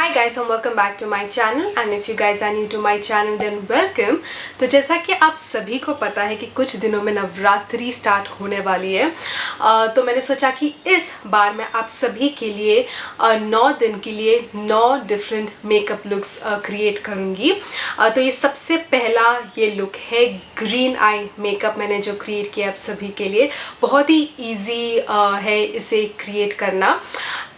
Hi guys and welcome back to my channel and if you guys are new to my channel then welcome। तो जैसा कि आप सभी को पता है कि कुछ दिनों में नवरात्रि स्टार्ट होने वाली है, तो मैंने सोचा कि इस बार मैं आप सभी के लिए 9 दिन के लिए 9 डिफरेंट मेकअप लुक्स क्रिएट करूँगी। तो ये सबसे पहला ये लुक है ग्रीन आई मेकअप मैंने जो क्रिएट किया आप सभी के लिए। बहुत ही ईजी है इसे क्रिएट करना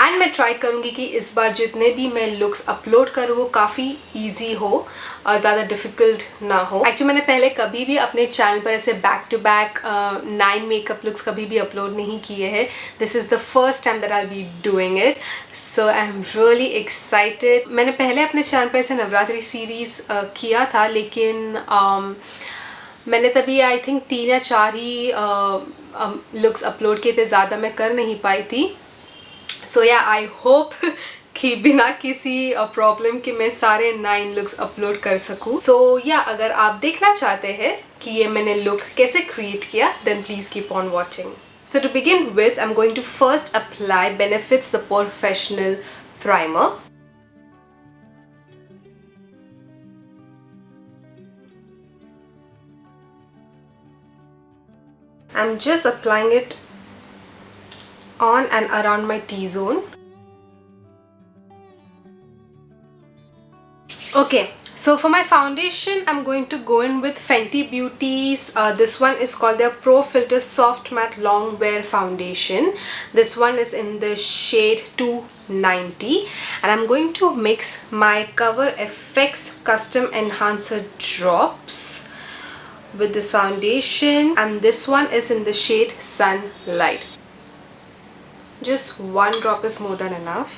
एंड मैं ट्राई करूँगी कि इस बार जितने भी मैं लुक्स अपलोड करूँ वो काफ़ी इजी हो, ज़्यादा डिफ़िकल्ट ना हो। एक्चुअली मैंने पहले कभी भी अपने चैनल पर ऐसे back to back 9 makeup looks कभी भी अपलोड नहीं किए हैं। This is the first time that I be doing it, so I am really excited. मैंने पहले अपने चैनल पर ऐसे नवरात्रि सीरीज़ किया था, लेकिन मैंने तभी आई थिंक 3 या 4 ही लुक्स अपलोड किए थे, ज़्यादा मैं कर नहीं पाई थी। सो या आई होप कि बिना किसी प्रॉब्लम के मैं सारे 9 लुक्स अपलोड कर सकूँ। सो या अगर आप देखना चाहते हैं कि ये मैंने लुक कैसे क्रिएट किया then please keep on watching. So to begin with I am going to first apply Benefit's the professional primer. I'm just applying it on and around my T-zone. Okay, so for my foundation I'm going to go in with Fenty Beauty's, this one is called their Pro Filter Soft Matte Long Wear Foundation. This one is in the shade 290 and I'm going to mix my Cover FX Custom Enhancer Drops with this foundation, and this one is in the shade Sunlight. Just 1 drop is more than enough.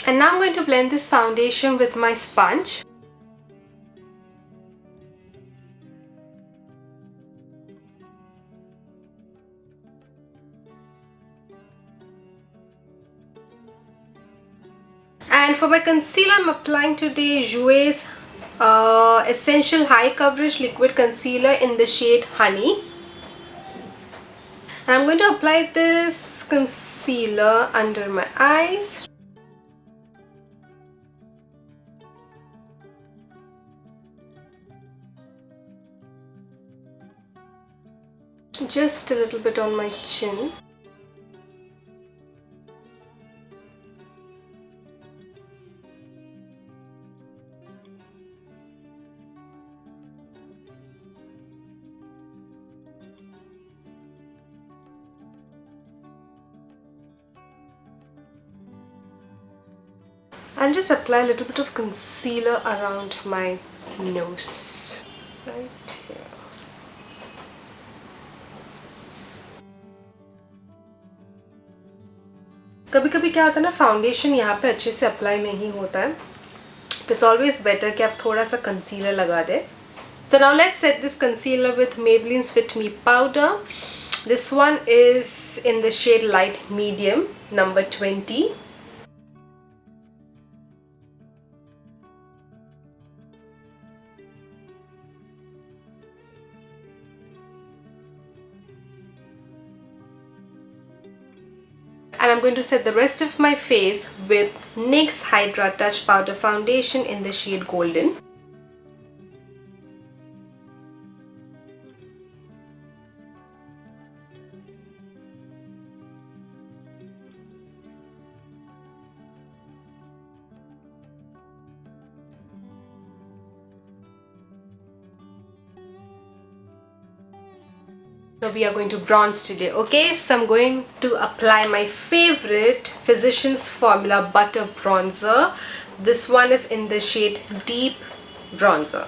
And now I'm going to blend this foundation with my sponge. And for my concealer, I'm applying today JOUER's Essential High Coverage Liquid Concealer in the shade Honey. And I'm going to apply this concealer under my eyes. Just a little bit on my chin. I'll just apply a little bit of concealer around my nose, right here. कभी कभी क्या होता है ना, foundation यहाँ पे अच्छे से अप्लाई नहीं होता है, तो इट्स ऑलवेज बेटर कि आप थोड़ा सा कंसीलर लगा दें। So now let's set this concealer with Maybelline's Fit Me powder. This one is in the shade Light Medium, number 20. And I'm going to set the rest of my face with NYX Hydra Touch Powder Foundation in the shade Golden. So we are going to bronze today. Okay, so I'm going to apply my favorite Physicians Formula Butter Bronzer. This one is in the shade Deep Bronzer.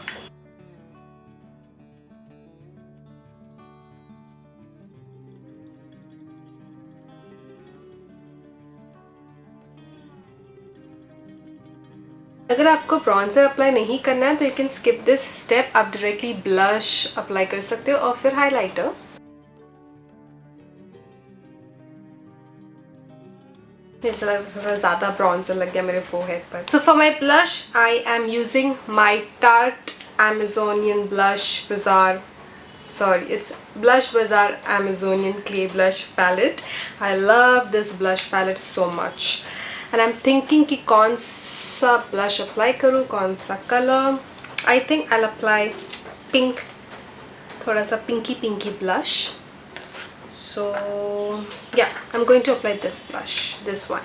अगर आपको bronzer apply नहीं करना है तो you can skip this step, आप directly blush apply कर सकते हो और फिर हाइलाइटर। मुझे थोड़ा ज़्यादा ब्रॉन्जर लग गया मेरे फोरहेड पर. So for my blush, I am using my Tarte Amazonian Blush Bazaar. Sorry, it's Blush Bazaar Amazonian Clay Blush Palette. I love this blush palette so much. And I'm thinking कि कौन सा blush apply करूँ, कौन सा color. I think I'll apply pink, थोड़ा सा pinky blush. So yeah, I'm going to apply this blush, this one.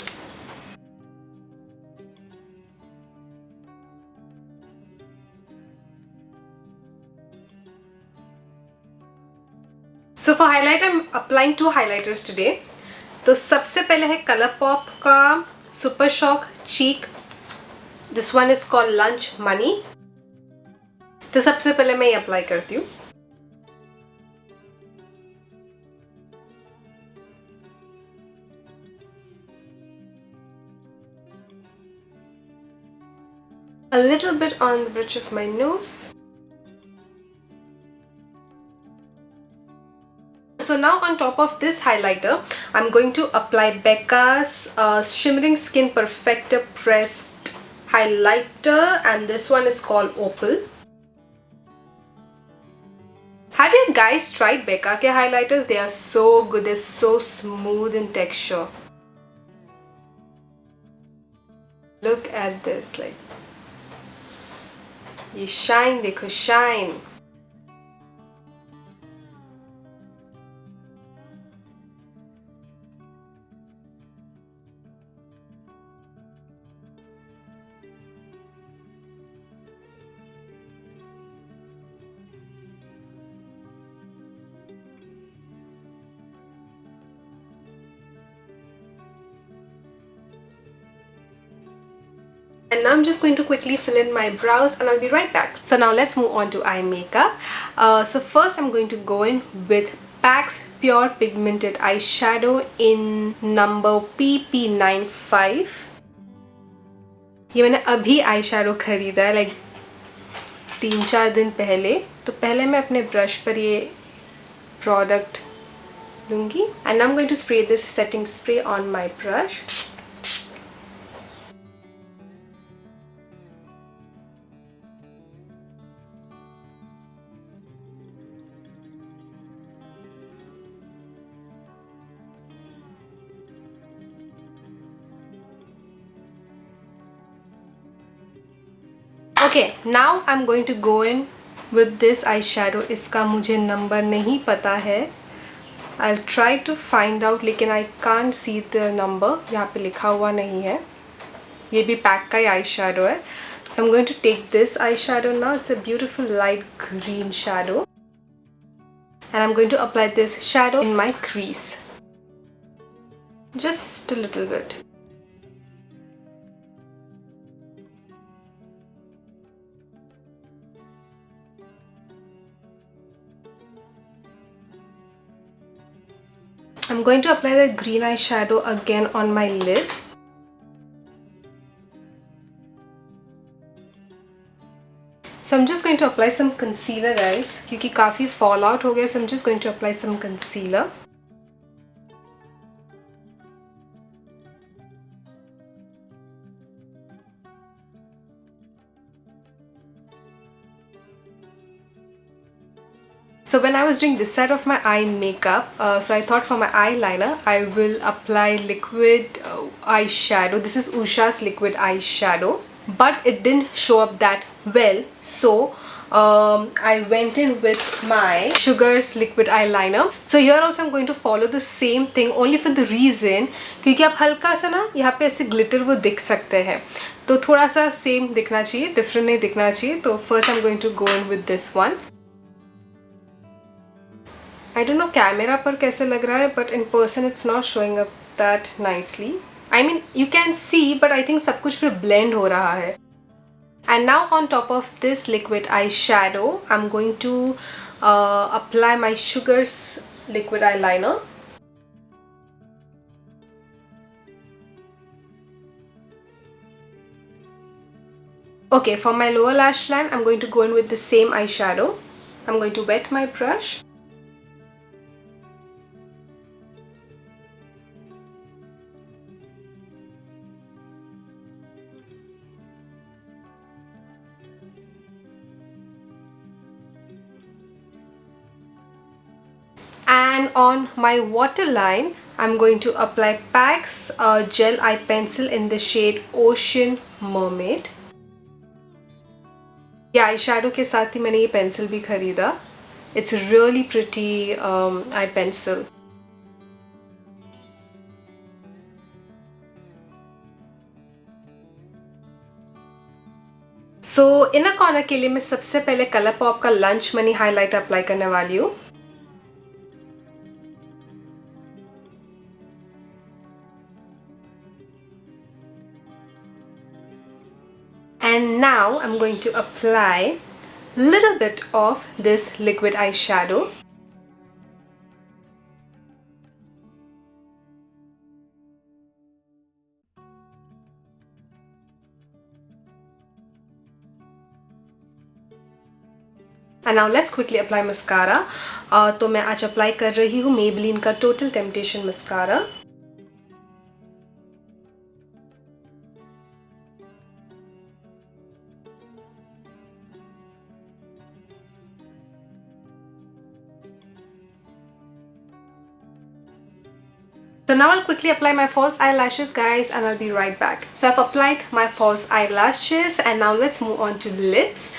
So for highlight, I'm applying 2 highlighters today. तो सबसे पहले है COLOURPOP का Super Shock Cheek. This one is called Lunch Money. तो सबसे पहले मैं ये अप्लाई करती हूँ. A little bit on the bridge of my nose. So now on top of this highlighter, I'm going to apply BECCA's Shimmering Skin Perfector Pressed Highlighter, and this one is called OPAL. Have you guys tried BECCA ke highlighters? They are so good. They're so smooth in texture. Look at this, like. ये shine देखो, shine. And now I'm just going to quickly fill in my brows and I'll be right back. So now let's move on to eye makeup. So first I'm going to go in with PAC's Pure Pigmented Eyeshadow in number PP95. ये मैंने अभी eye shadow खरीदा है, like 3-4 दिन पहले. तो पहले मैं अपने ब्रश पर ये प्रोडक्ट लूँगी. And now I'm going to spray this setting spray on my brush. Okay, now I'm going to go in with this eyeshadow. इसका मुझे नंबर नहीं पता है. I'll try to find out, लेकिन I can't see the number. यहाँ पे लिखा हुआ नहीं है. ये भी पैक का ही eyeshadow है. So I'm going to take this eyeshadow now. It's a beautiful light green shadow. And I'm going to apply this shadow in my crease. Just a little bit. I'm going to apply the green eyeshadow again on my lid. So I'm just going to apply some concealer, guys, क्योंकि काफ़ी fall out हो गया. So I'm just going to apply some concealer. So when I was doing this side of my eye makeup, so I thought for my eyeliner, I will apply liquid eyeshadow. This is USHA's liquid eyeshadow, but it didn't show up that well. So I went in with my Sugar's liquid eyeliner. So here also I'm going to follow the same thing, only for the reason क्योंकि आप हल्का सा ना यहाँ पे ऐसे glitter वो दिख सकते हैं, तो थोड़ा सा same दिखना चाहिए, different नहीं दिखना चाहिए. तो first I'm going to go in with this one. I don't know camera पर कैसे लग रहा है, but in person it's not showing up that nicely. I mean you can see, but I think सब कुछ फिर blend हो रहा है. And now on top of this liquid eyeshadow, I'm going to apply my Sugar's liquid eyeliner. Okay, for my lower lash line, I'm going to go in with the same eyeshadow. I'm going to wet my brush. And on my waterline, I'm going to apply PAC's gel eye pencil in the shade Ocean Mermaid. ये eye shadow के साथ ही मैंने ये pencil भी खरीदा. It's a really pretty eye pencil. So inner corner के लिए मैं सबसे पहले कलरपॉप का लंच मनी हाईलाइट अप्लाई करने वाली हूँ. And now I'm going to apply little bit of this liquid eyeshadow. And now let's quickly apply mascara. तो मैं आज अप्लाई कर रही हूँ Maybelline का total temptation mascara. So now I'll quickly apply my false eyelashes, guys, and I'll be right back. So I've applied my false eyelashes, and now let's move on to lips.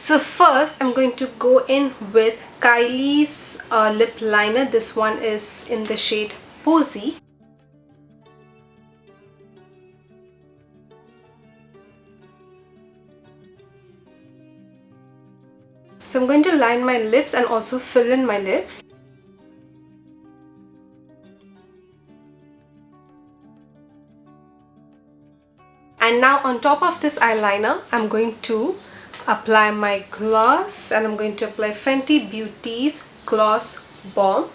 So first I'm going to go in with KYLIE's lip liner. This one is in the shade Posie. So I'm going to line my lips and also fill in my lips. And now on top of this eyeliner, I'm going to apply my gloss, and I'm going to apply Fenty Beauty's Gloss Bomb.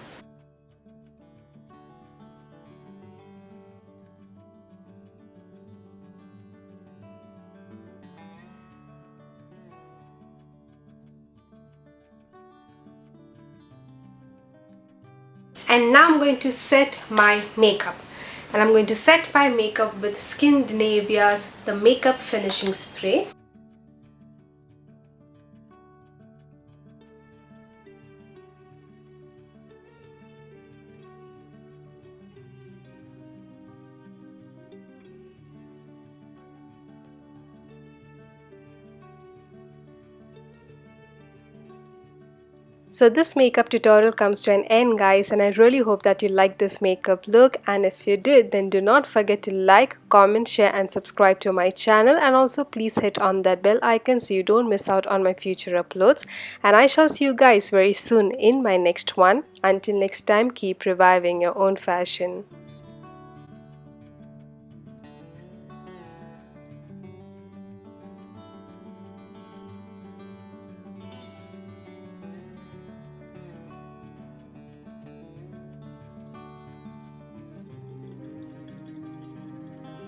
And now I'm going to set my makeup. And I'm going to set my makeup with SKINDINAVIA's the Makeup Finishing Spray. So this makeup tutorial comes to an end, guys, and I really hope that you liked this makeup look, and if you did, then do not forget to like, comment, share and subscribe to my channel, and also please hit on that bell icon so you don't miss out on my future uploads. And I shall see you guys very soon in my next one. Until next time, keep reviving your own fashion.